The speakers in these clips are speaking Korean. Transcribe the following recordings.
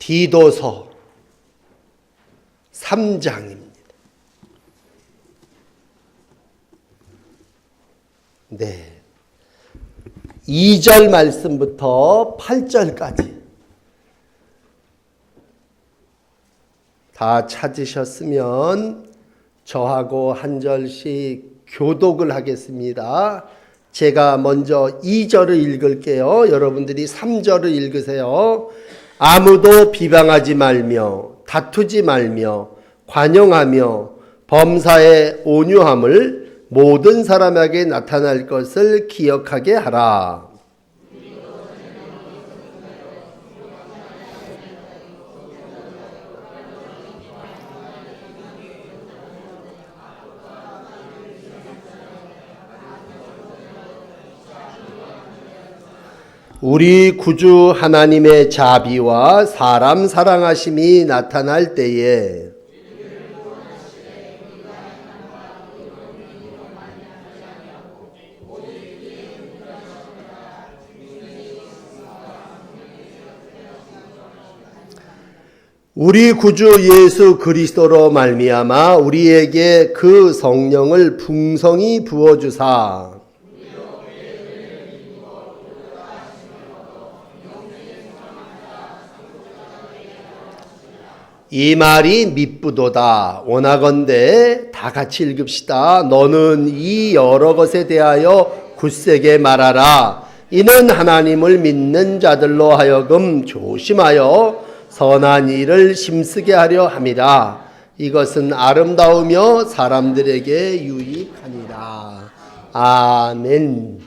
디도서 3장입니다. 네. 2절 말씀부터 8절까지 다 찾으셨으면 저하고 한 절씩 교독을 하겠습니다. 제가 먼저 2절을 읽을게요. 여러분들이 3절을 읽으세요. 아무도 비방하지 말며 다투지 말며 관용하며 범사의 온유함을 모든 사람에게 나타날 것을 기억하게 하라. 우리 구주 하나님의 자비와 사람 사랑하심이 나타날 때에 우리 구주 예수 그리스도로 말미암아 우리에게 그 성령을 풍성히 부어주사 이 말이 밉부도다. 원하건대 다 같이 읽읍시다. 너는 이 여러 것에 대하여 굳세게 말하라. 이는 하나님을 믿는 자들로 하여금 조심하여 선한 일을 힘쓰게 하려 함이라. 이것은 아름다우며 사람들에게 유익하니라. 아멘.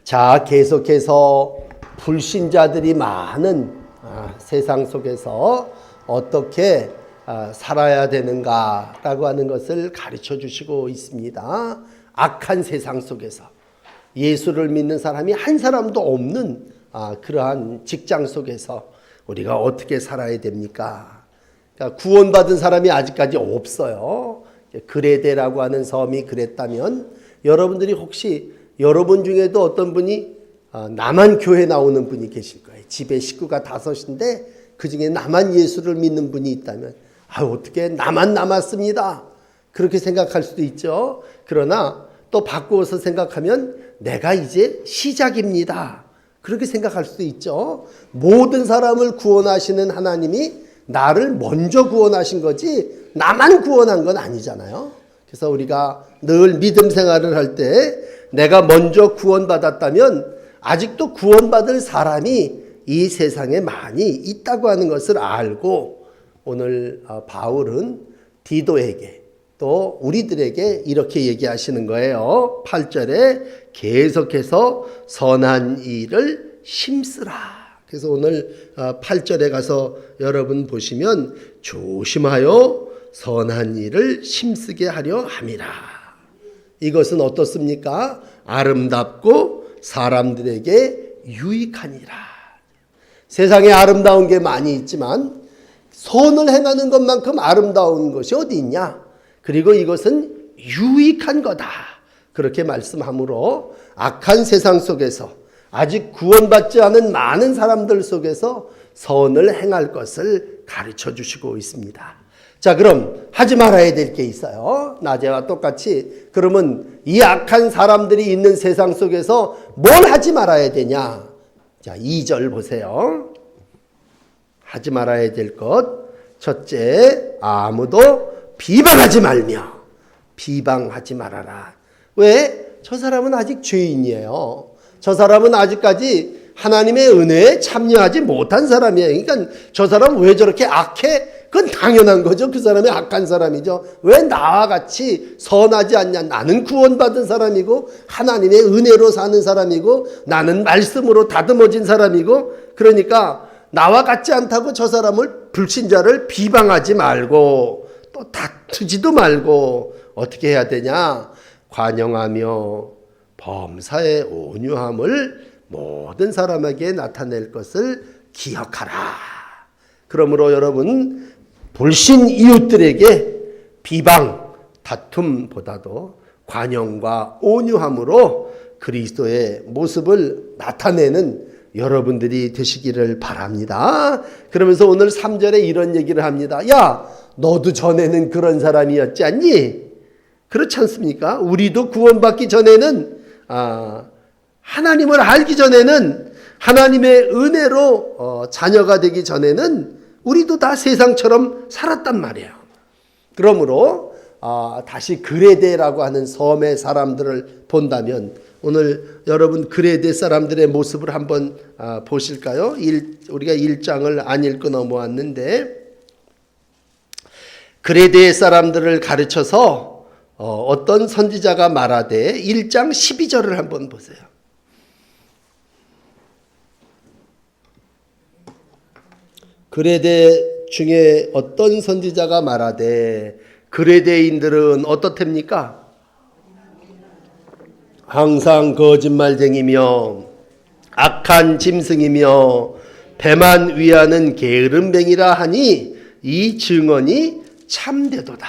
자, 계속해서 불신자들이 많은 세상 속에서 어떻게 살아야 되는가라고 하는 것을 가르쳐 주시고 있습니다. 악한 세상 속에서 예수를 믿는 사람이 한 사람도 없는 그러한 직장 속에서 우리가 어떻게 살아야 됩니까? 그러니까 구원받은 사람이 아직까지 없어요. 그레데라고 하는 섬이 그랬다면 여러분들이 혹시 여러분 중에도 어떤 분이 나만 교회 나오는 분이 계실 거예요. 집에 식구가 5인데 그 중에 나만 예수를 믿는 분이 있다면 어떻게 나만 남았습니다. 그렇게 생각할 수도 있죠. 그러나 또 바꾸어서 생각하면 내가 이제 시작입니다. 그렇게 생각할 수도 있죠. 모든 사람을 구원하시는 하나님이 나를 먼저 구원하신 거지 나만 구원한 건 아니잖아요. 그래서 우리가 늘 믿음 생활을 할 때 내가 먼저 구원받았다면 아직도 구원받을 사람이 이 세상에 많이 있다고 하는 것을 알고 오늘 바울은 디도에게 또 우리들에게 이렇게 얘기하시는 거예요. 8절에 계속해서 선한 일을 힘쓰라. 그래서 오늘 8절에 가서 여러분 보시면 조심하여 선한 일을 힘쓰게 하려 함이라. 이것은 어떻습니까? 아름답고 사람들에게 유익하니라. 세상에 아름다운 게 많이 있지만 선을 행하는 것만큼 아름다운 것이 어디 있냐? 그리고 이것은 유익한 거다. 그렇게 말씀하므로 악한 세상 속에서 아직 구원받지 않은 많은 사람들 속에서 선을 행할 것을 가르쳐 주시고 있습니다. 자, 그럼 하지 말아야 될 게 있어요. 낮에와 똑같이. 그러면 이 악한 사람들이 있는 세상 속에서 뭘 하지 말아야 되냐? 자, 2절 보세요. 하지 말아야 될 것. 첫째, 아무도 비방하지 말며. 비방하지 말아라. 왜? 저 사람은 아직 죄인이에요. 저 사람은 아직까지 하나님의 은혜에 참여하지 못한 사람이에요. 그러니까 저 사람은 왜 저렇게 악해? 그건 당연한 거죠. 그 사람이 악한 사람이죠. 왜 나와 같이 선하지 않냐? 나는 구원받은 사람이고 하나님의 은혜로 사는 사람이고 나는 말씀으로 다듬어진 사람이고 그러니까 나와 같지 않다고 저 사람을 불신자를 비방하지 말고 또 다투지도 말고 어떻게 해야 되냐? 관용하며 범사의 온유함을 모든 사람에게 나타낼 것을 기억하라. 그러므로 여러분 불신 이웃들에게 비방, 다툼보다도 관용과 온유함으로 그리스도의 모습을 나타내는 여러분들이 되시기를 바랍니다. 그러면서 오늘 3절에 이런 얘기를 합니다. 야, 너도 전에는 그런 사람이었지 않니? 그렇지 않습니까? 우리도 구원받기 전에는 하나님을 알기 전에는 하나님의 은혜로 자녀가 되기 전에는 우리도 다 세상처럼 살았단 말이에요. 그러므로 다시 그레데라고 하는 섬의 사람들을 본다면 오늘 여러분 그레데 사람들의 모습을 한번 보실까요? 우리가 1장을 안 읽고 넘어왔는데 그레데 사람들을 가르쳐서 어떤 선지자가 말하되 1장 12절을 한번 보세요. 그레데 중에 어떤 선지자가 말하되 그레데인들은 어떻답니까? 항상 거짓말쟁이며 악한 짐승이며 배만 위하는 게으름뱅이라 하니 이 증언이 참되도다.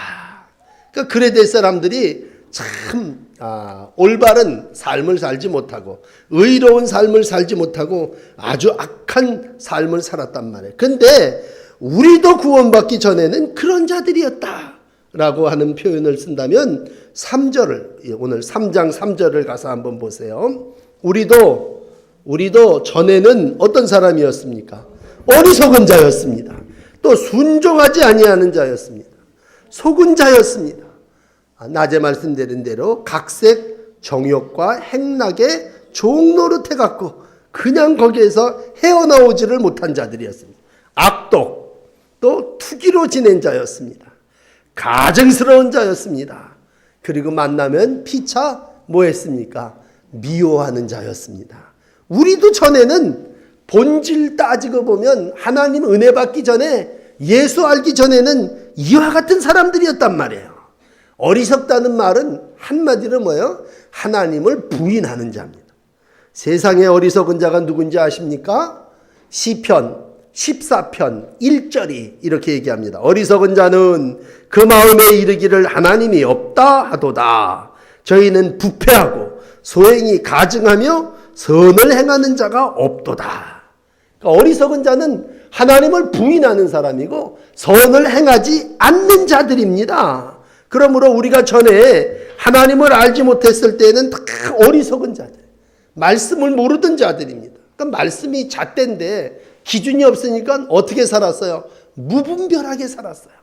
그러니까 그레데 사람들이 참 올바른 삶을 살지 못하고 의로운 삶을 살지 못하고 아주 악한 삶을 살았단 말이에요. 근데 우리도 구원받기 전에는 그런 자들이었다 라고 하는 표현을 쓴다면 3절을 오늘 3장 3절을 가서 한번 보세요. 우리도 전에는 어떤 사람이었습니까? 어리석은 자였습니다. 또 순종하지 아니하는 자였습니다. 속은 자였습니다. 낮에 말씀드린 대로 각색 정욕과 행락에 종노릇해갖고 그냥 거기에서 헤어나오지를 못한 자들이었습니다. 악독 또 투기로 지낸 자였습니다. 가증스러운 자였습니다. 그리고 만나면 피차 뭐 했습니까? 미워하는 자였습니다. 우리도 전에는 본질 따지고 보면 하나님 은혜 받기 전에 예수 알기 전에는 이와 같은 사람들이었단 말이에요. 어리석다는 말은 한마디로 뭐예요? 하나님을 부인하는 자입니다. 세상에 어리석은 자가 누군지 아십니까? 시편 14편 1절이 이렇게 얘기합니다. 어리석은 자는 그 마음에 이르기를 하나님이 없다 하도다. 저희는 부패하고 소행이 가증하며 선을 행하는 자가 없도다. 그러니까 어리석은 자는 하나님을 부인하는 사람이고 선을 행하지 않는 자들입니다. 그러므로 우리가 전에 하나님을 알지 못했을 때는 다 어리석은 자들, 말씀을 모르던 자들입니다. 그러니까 말씀이 잣대인데 기준이 없으니까 어떻게 살았어요? 무분별하게 살았어요.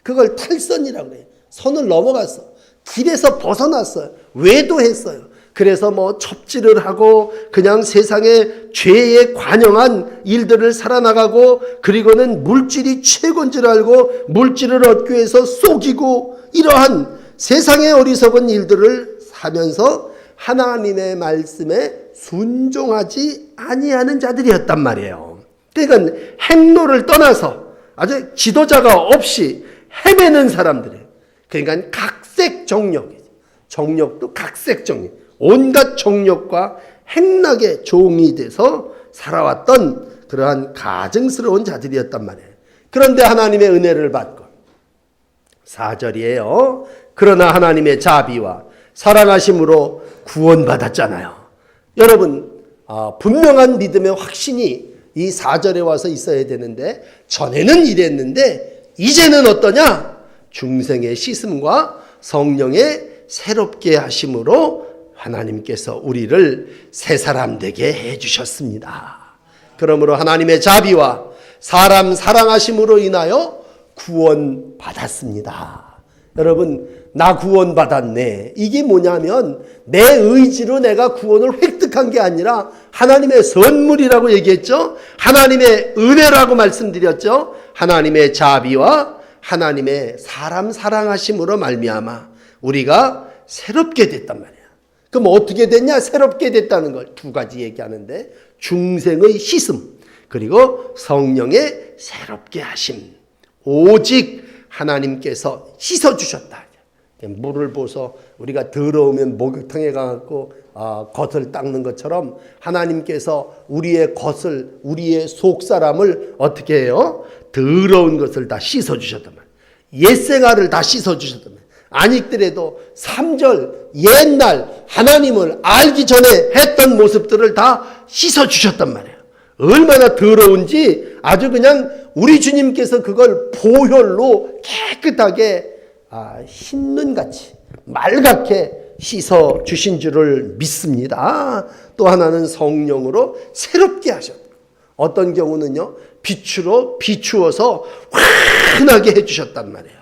그걸 탈선이라고 해요. 선을 넘어갔어. 길에서 벗어났어요. 외도했어요. 그래서 뭐 첩지를 하고 그냥 세상의 죄에 관영한 일들을 살아나가고 그리고는 물질이 최고인 줄 알고 물질을 얻기 위해서 속이고 이러한 세상의 어리석은 일들을 하면서 하나님의 말씀에 순종하지 아니하는 자들이었단 말이에요. 그러니까 행로를 떠나서 아주 지도자가 없이 헤매는 사람들이에요. 그러니까 각색 정욕이죠. 정욕도 각색 정욕. 온갖 정욕과 행락의 종이 돼서 살아왔던 그러한 가증스러운 자들이었단 말이에요. 그런데 하나님의 은혜를 받고 4절이에요. 그러나 하나님의 자비와 사랑하심으로 구원받았잖아요. 여러분 분명한 믿음의 확신이 이 4절에 와서 있어야 되는데 전에는 이랬는데 이제는 어떠냐? 중생의 씻음과 성령의 새롭게 하심으로 하나님께서 우리를 새 사람 되게 해주셨습니다. 그러므로 하나님의 자비와 사람 사랑하심으로 인하여 구원받았습니다. 여러분 나 구원받았네. 이게 뭐냐면 내 의지로 내가 구원을 획득한 게 아니라 하나님의 선물이라고 얘기했죠. 하나님의 은혜라고 말씀드렸죠. 하나님의 자비와 하나님의 사람 사랑하심으로 말미암아 우리가 새롭게 됐단 말이에요. 그럼 어떻게 됐냐? 새롭게 됐다는 걸 두 가지 얘기하는데 중생의 씻음 그리고 성령의 새롭게 하심. 오직 하나님께서 씻어주셨다. 물을 부어서 우리가 더러우면 목욕탕에 가갖고 겉을 닦는 것처럼 하나님께서 우리의 겉을 우리의 속사람을 어떻게 해요? 더러운 것을 다 씻어주셨단 말이에요. 옛생활을 다 씻어주셨단 말이에요. 아니더라도 3절 옛날 하나님을 알기 전에 했던 모습들을 다 씻어주셨단 말이에요. 얼마나 더러운지 아주 그냥 우리 주님께서 그걸 보혈로 깨끗하게 흰눈같이 맑게 씻어 주신 줄을 믿습니다. 또 하나는 성령으로 새롭게 하셨다. 어떤 경우는요, 빛으로 비추어서 환하게 해주셨단 말이에요.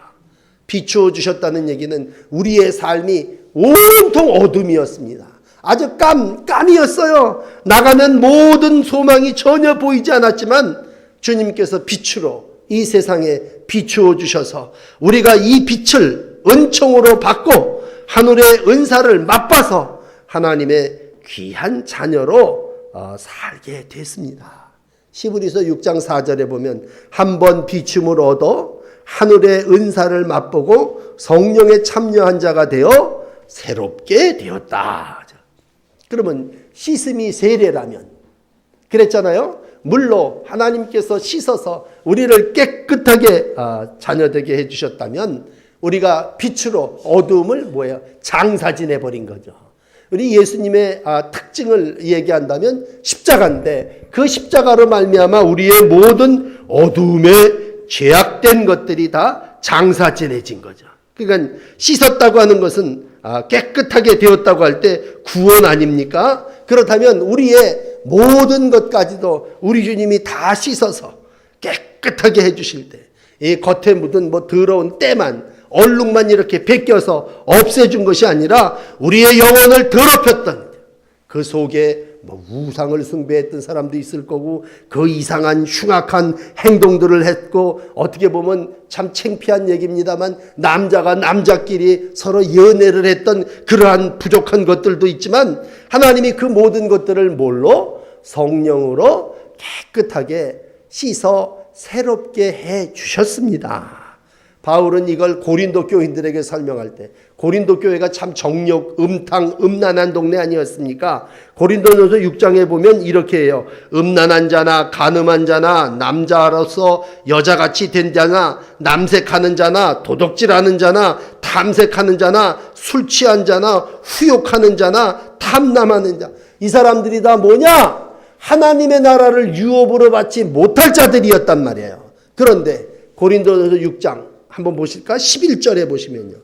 비추어 주셨다는 얘기는 우리의 삶이 온통 어둠이었습니다. 아주 깜깜이었어요. 나가면 모든 소망이 전혀 보이지 않았지만 주님께서 빛으로 이 세상에 비추어 주셔서 우리가 이 빛을 은총으로 받고 하늘의 은사를 맛봐서 하나님의 귀한 자녀로 살게 됐습니다. 히브리서 6장 4절에 보면 한번 비춤을 얻어 하늘의 은사를 맛보고 성령에 참여한 자가 되어 새롭게 되었다. 그러면 씻음이 세례라면 그랬잖아요. 물로 하나님께서 씻어서 우리를 깨끗하게 자녀되게 해주셨다면 우리가 빛으로 어두움을 장사지내 버린 거죠. 우리 예수님의 특징을 얘기한다면 십자가인데 그 십자가로 말미암아 우리의 모든 어두움에 죄악된 것들이 다 장사지내진 거죠. 그러니까 씻었다고 하는 것은 깨끗하게 되었다고 할 때 구원 아닙니까? 그렇다면 우리의 모든 것까지도 우리 주님이 다 씻어서 깨끗하게 해주실 때 이 겉에 묻은 더러운 때만 얼룩만 이렇게 벗겨서 없애준 것이 아니라 우리의 영혼을 더럽혔던 그 속에 우상을 숭배했던 사람도 있을 거고 그 이상한 흉악한 행동들을 했고 어떻게 보면 참 창피한 얘기입니다만 남자가 남자끼리 서로 연애를 했던 그러한 부족한 것들도 있지만 하나님이 그 모든 것들을 뭘로? 성령으로 깨끗하게 씻어 새롭게 해 주셨습니다. 바울은 이걸 고린도 교인들에게 설명할 때 고린도 교회가 참 정욕, 음란한 동네 아니었습니까? 고린도전서 6장에 보면 이렇게 해요. 음란한 자나 간음한 자나 남자로서 여자같이 된 자나 남색하는 자나 도둑질하는 자나 탐색하는 자나 술 취한 자나 후욕하는 자나 탐남하는 자 이 사람들이 다 뭐냐? 하나님의 나라를 유업으로 받지 못할 자들이었단 말이에요. 그런데 고린도전서 6장 한번 보실까? 11절에 보시면요.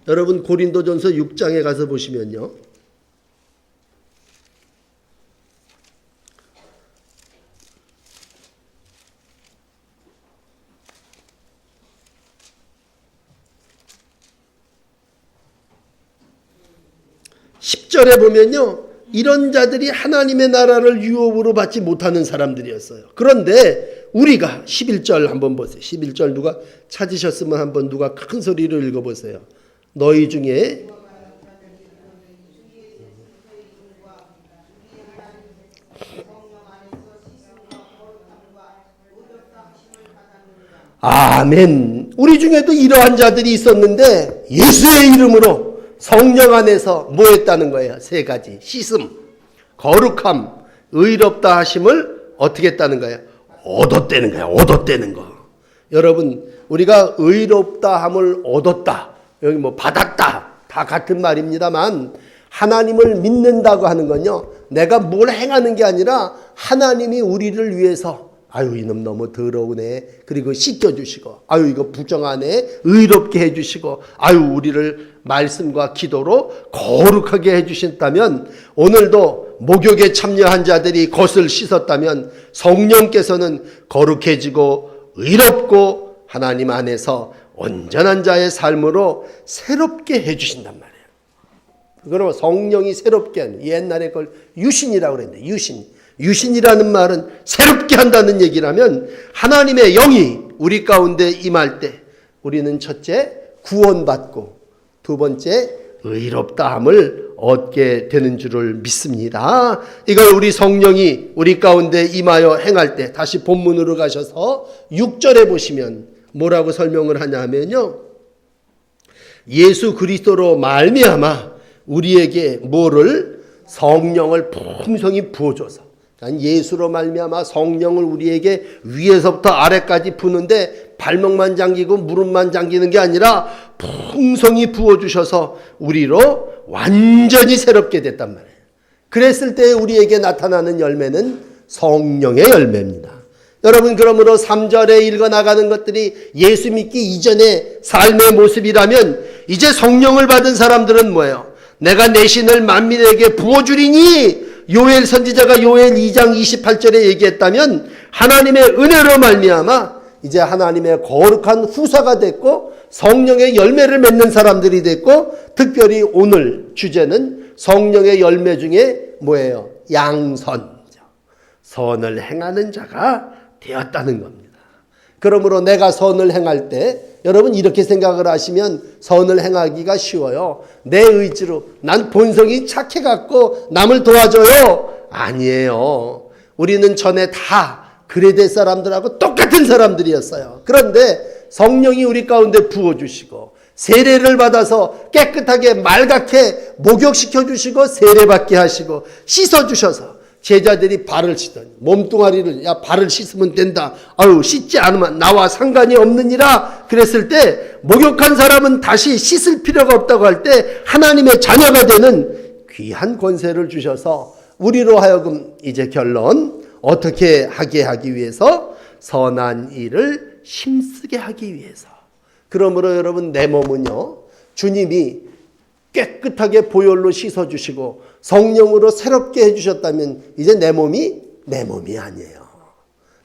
여러분 고린도전서 6장에 가서 보시면요. (10절에) 보면요. 이런 자들이 하나님의 나라를 유업으로 받지 못하는 사람들이었어요. 그런데 우리가 11절 한번 보세요. 11절 누가 찾으셨으면 한번 누가 큰 소리로 읽어보세요. 너희 중에 아멘. 우리 중에도 이러한 자들이 있었는데 예수의 이름으로 성령 안에서 뭐 했다는 거예요? 세 가지. 씻음, 거룩함, 의롭다 하심을 어떻게 했다는 거예요? 얻었다는 거예요. 얻었다는 거. 여러분 우리가 의롭다 함을 얻었다. 여기 받았다. 다 같은 말입니다만 하나님을 믿는다고 하는 건요. 내가 뭘 행하는 게 아니라 하나님이 우리를 위해서 아유 이놈 너무 더러우네. 그리고 씻겨주시고 아유 이거 부정하네. 의롭게 해주시고 아유 우리를 말씀과 기도로 거룩하게 해주신다면 오늘도 목욕에 참여한 자들이 겉을 씻었다면 성령께서는 거룩해지고 의롭고 하나님 안에서 온전한 자의 삶으로 새롭게 해주신단 말이에요. 그러면 성령이 새롭게 하는 옛날에 그걸 유신이라고 그랬는데 유신이라는 말은 새롭게 한다는 얘기라면 하나님의 영이 우리 가운데 임할 때 우리는 첫째 구원받고 두 번째 의롭다함을 얻게 되는 줄을 믿습니다. 이걸 우리 성령이 우리 가운데 임하여 행할 때 다시 본문으로 가셔서 6절에 보시면 뭐라고 설명을 하냐 하면요. 예수 그리스도로 말미암아 우리에게 뭐를? 성령을 풍성히 부어줘서 예수로 말미암아 성령을 우리에게 위에서부터 아래까지 부는데 발목만 잠기고 무릎만 잠기는 게 아니라 풍성히 부어주셔서 우리로 완전히 새롭게 됐단 말이에요. 그랬을 때 우리에게 나타나는 열매는 성령의 열매입니다. 여러분, 그러므로 3절에 읽어나가는 것들이 예수 믿기 이전의 삶의 모습이라면 이제 성령을 받은 사람들은 뭐예요? 내가 내 신을 만민에게 부어주리니, 요엘 선지자가 요엘 2장 28절에 얘기했다면 하나님의 은혜로 말미암아 이제 하나님의 거룩한 후사가 됐고 성령의 열매를 맺는 사람들이 됐고, 특별히 오늘 주제는 성령의 열매 중에 뭐예요? 양선, 선을 행하는 자가 되었다는 겁니다. 그러므로 내가 선을 행할 때 여러분 이렇게 생각을 하시면 선을 행하기가 쉬워요. 내 의지로 난 본성이 착해갖고 남을 도와줘요. 아니에요. 우리는 전에 다 그레데 사람들하고 똑같은 사람들이었어요. 그런데 성령이 우리 가운데 부어주시고 세례를 받아서 깨끗하게 맑게 목욕시켜 주시고 세례받게 하시고 씻어주셔서 제자들이 발을 씻더니 몸뚱아리를, 야 발을 씻으면 된다, 아유 씻지 않으면 나와 상관이 없느니라 그랬을 때 목욕한 사람은 다시 씻을 필요가 없다고 할 때 하나님의 자녀가 되는 귀한 권세를 주셔서 우리로 하여금 이제 결론 어떻게 하게 하기 위해서? 선한 일을 힘쓰게 하기 위해서. 그러므로 여러분, 내 몸은요 주님이 깨끗하게 보혈로 씻어주시고 성령으로 새롭게 해주셨다면 이제 내 몸이 아니에요.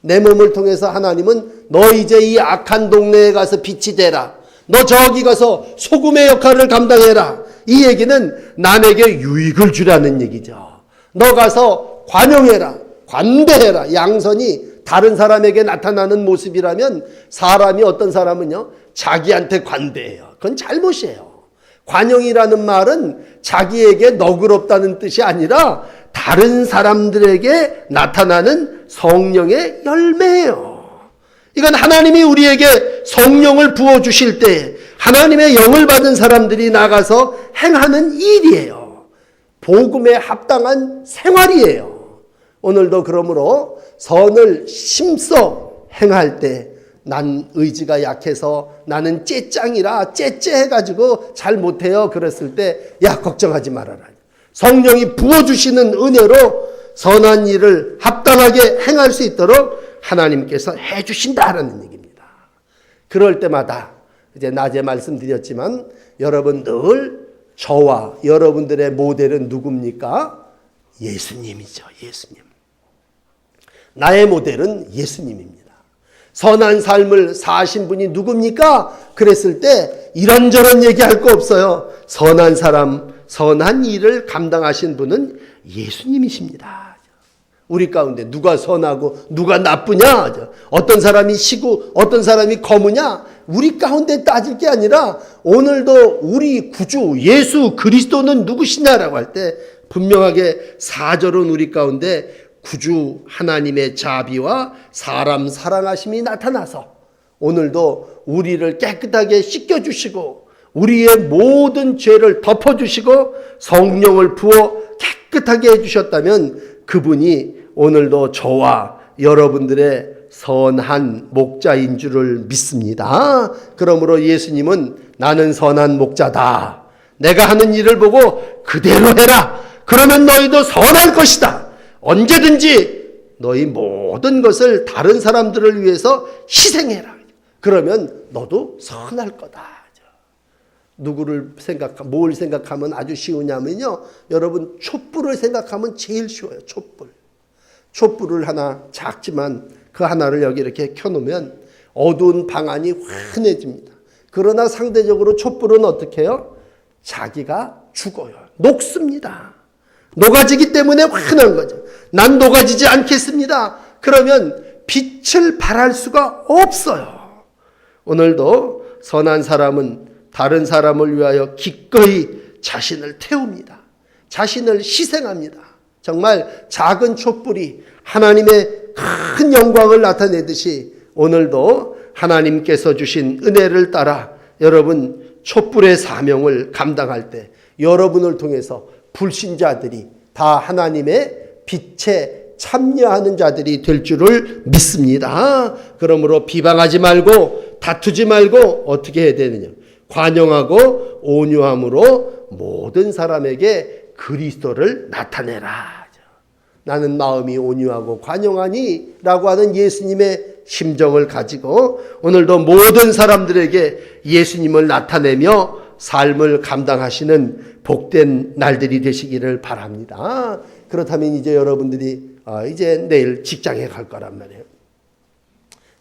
내 몸을 통해서 하나님은 너 이제 이 악한 동네에 가서 빛이 되라, 너 저기 가서 소금의 역할을 감당해라, 이 얘기는 남에게 유익을 주라는 얘기죠. 너 가서 관용해라, 관대해라. 양선이 다른 사람에게 나타나는 모습이라면 사람이, 어떤 사람은요 자기한테 관대해요. 그건 잘못이에요. 관용이라는 말은 자기에게 너그럽다는 뜻이 아니라 다른 사람들에게 나타나는 성령의 열매예요. 이건 하나님이 우리에게 성령을 부어주실 때 하나님의 영을 받은 사람들이 나가서 행하는 일이에요. 복음에 합당한 생활이에요. 오늘도 그러므로 선을 힘써 행할 때 난 의지가 약해서 나는 째짱이라 째째 해가지고 잘 못해요. 그랬을 때 야 걱정하지 말아라. 성령이 부어주시는 은혜로 선한 일을 합당하게 행할 수 있도록 하나님께서 해주신다라는 얘기입니다. 그럴 때마다 이제 낮에 말씀드렸지만 여러분 늘 저와 여러분들의 모델은 누굽니까? 예수님이죠. 예수님. 나의 모델은 예수님입니다. 선한 삶을 사신 분이 누굽니까? 그랬을 때 이런저런 얘기할 거 없어요. 선한 사람, 선한 일을 감당하신 분은 예수님이십니다. 우리 가운데 누가 선하고 누가 나쁘냐? 어떤 사람이 시고 어떤 사람이 거무냐? 우리 가운데 따질 게 아니라 오늘도 우리 구주 예수 그리스도는 누구시냐라고 할 때 분명하게 4절은 우리 가운데 구주 하나님의 자비와 사람 사랑하심이 나타나서 오늘도 우리를 깨끗하게 씻겨주시고 우리의 모든 죄를 덮어주시고 성령을 부어 깨끗하게 해주셨다면 그분이 오늘도 저와 여러분들의 선한 목자인 줄을 믿습니다. 그러므로 예수님은 나는 선한 목자다. 내가 하는 일을 보고 그대로 해라. 그러면 너희도 선할 것이다. 언제든지 너희 모든 것을 다른 사람들을 위해서 희생해라. 그러면 너도 선할 거다. 뭘 생각하면 아주 쉬우냐면요. 여러분 촛불을 생각하면 제일 쉬워요. 촛불을 하나 작지만 그 하나를 여기 이렇게 켜놓으면 어두운 방안이 환해집니다. 그러나 상대적으로 촛불은 어떻게 해요? 자기가 죽어요. 녹습니다. 녹아지기 때문에 환한 거죠. 난 녹아지지 않겠습니다. 그러면 빛을 발할 수가 없어요. 오늘도 선한 사람은 다른 사람을 위하여 기꺼이 자신을 태웁니다. 자신을 희생합니다. 정말 작은 촛불이 하나님의 큰 영광을 나타내듯이 오늘도 하나님께서 주신 은혜를 따라 여러분 촛불의 사명을 감당할 때 여러분을 통해서 불신자들이 다 하나님의 빛에 참여하는 자들이 될 줄을 믿습니다. 그러므로 비방하지 말고 다투지 말고 어떻게 해야 되느냐? 관용하고 온유함으로 모든 사람에게 그리스도를 나타내라. 나는 마음이 온유하고 관용하니 라고 하는 예수님의 심정을 가지고 오늘도 모든 사람들에게 예수님을 나타내며 삶을 감당하시는 복된 날들이 되시기를 바랍니다. 그렇다면 이제 여러분들이 이제 내일 직장에 갈 거란 말이에요.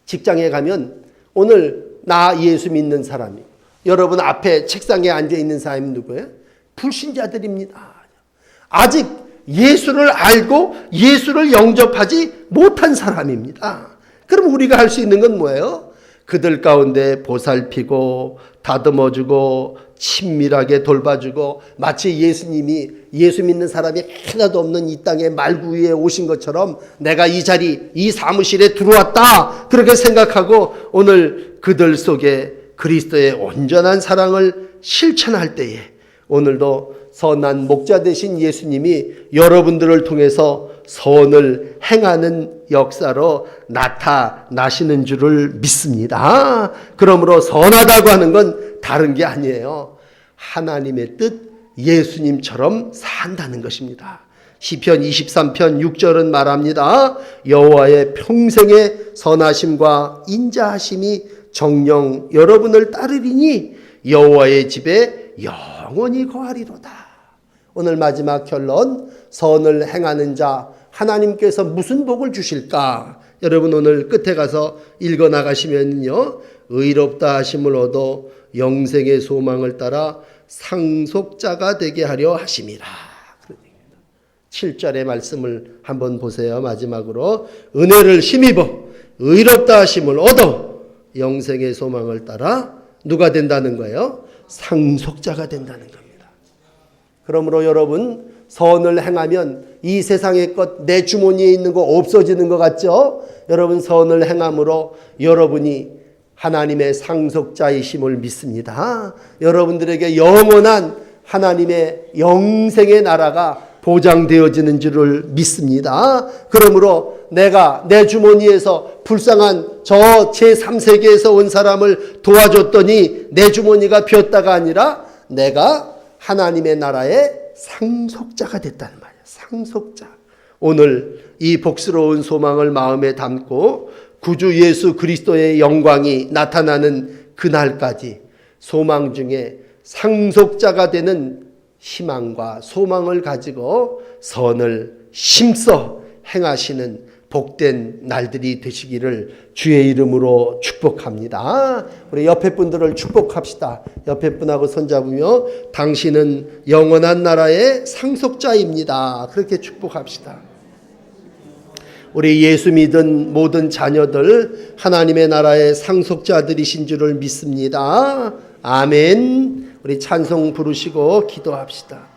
직장에 가면 오늘 나 예수 믿는 사람이 여러분 앞에 책상에 앉아 있는 사람이 누구예요? 불신자들입니다. 아직 예수를 알고 예수를 영접하지 못한 사람입니다. 그럼 우리가 할 수 있는 건 뭐예요? 그들 가운데 보살피고 다듬어주고 친밀하게 돌봐주고 마치 예수님이 예수 믿는 사람이 하나도 없는 이 땅에 말구 위에 오신 것처럼 내가 이 자리 이 사무실에 들어왔다 그렇게 생각하고 오늘 그들 속에 그리스도의 온전한 사랑을 실천할 때에 오늘도 선한 목자 되신 예수님이 여러분들을 통해서 선을 행하는 역사로 나타나시는 줄을 믿습니다. 그러므로 선하다고 하는 건 다른 게 아니에요. 하나님의 뜻, 예수님처럼 산다는 것입니다. 시편 23편 6절은 말합니다. 여호와의 평생의 선하심과 인자하심이 정녕 여러분을 따르리니 여호와의 집에 영원히 거하리로다. 오늘 마지막 결론, 선을 행하는 자 하나님께서 무슨 복을 주실까? 여러분 오늘 끝에 가서 읽어 나가시면요, 의롭다 하심을 얻어 영생의 소망을 따라 상속자가 되게 하려 하심이라. 7절의 말씀을 한번 보세요. 마지막으로 은혜를 힘입어 의롭다 하심을 얻어 영생의 소망을 따라 누가 된다는 거예요? 상속자가 된다는 겁니다. 그러므로 여러분 선을 행하면 이 세상의 것 내 주머니에 있는 거 없어지는 것 같죠? 여러분 선을 행함으로 여러분이 하나님의 상속자이심을 믿습니다. 여러분들에게 영원한 하나님의 영생의 나라가 보장되어지는 줄을 믿습니다. 그러므로 내가 내 주머니에서 불쌍한 저 제3세계에서 온 사람을 도와줬더니 내 주머니가 비었다가 아니라 내가 하나님의 나라의 상속자가 됐다는 말이에요. 상속자. 오늘 이 복스러운 소망을 마음에 담고 구주 예수 그리스도의 영광이 나타나는 그날까지 소망 중에 상속자가 되는 희망과 소망을 가지고 선을 힘써 행하시는 복된 날들이 되시기를 주의 이름으로 축복합니다. 우리 옆에 분들을 축복합시다. 옆에 분하고 손잡으며 당신은 영원한 나라의 상속자입니다. 그렇게 축복합시다. 우리 예수 믿은 모든 자녀들 하나님의 나라의 상속자들이신 줄을 믿습니다. 아멘. 우리 찬송 부르시고 기도합시다.